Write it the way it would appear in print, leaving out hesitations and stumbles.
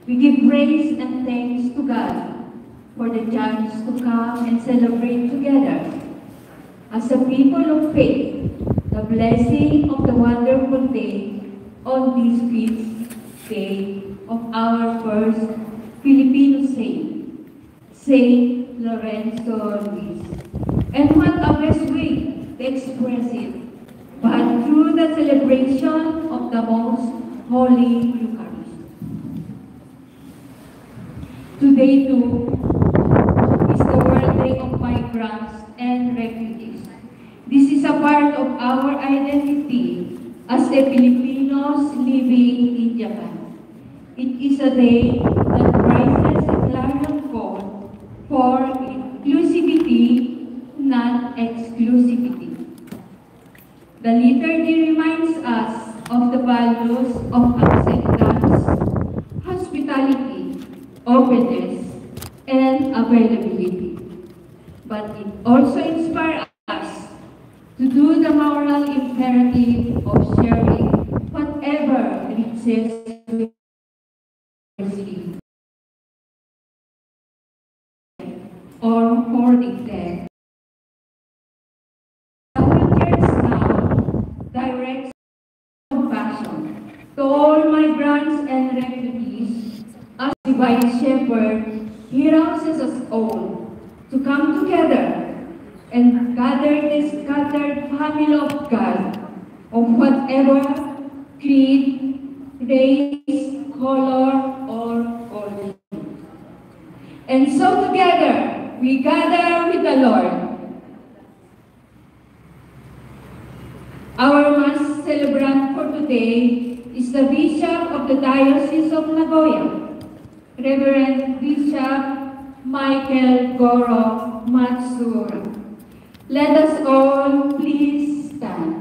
We give praise and thanks to God for the chance to come and celebrate together. As a people of faith, the blessing of the wonderful day on this feast day of our first Filipino saint, Saint Lorenzo Luis. And what a best way to express it, but through the celebration of the most Holy Eucharist. Today too is the World Day of Migrants and Refugees. This is a part of our identity as a Filipinos living in Japan. It is a day that raises a clarion call for inclusivity, not exclusivity. The liturgy reminds us of the values of acceptance, hospitality, openness, and availability. But it also inspires us to do the moral imperative of sharing whatever riches we receive, or hoarding them. The whole church now directs compassion to all migrants and refugees. As divine shepherd, he rouses us all to come together and gather this scattered family of God of whatever creed, race, color, or origin. And so together, we gather with the Lord. Our Mass celebrant for today is the Bishop of the Diocese of Nagoya, Reverend Bishop Michael Goro Matsura. Let us all please stand.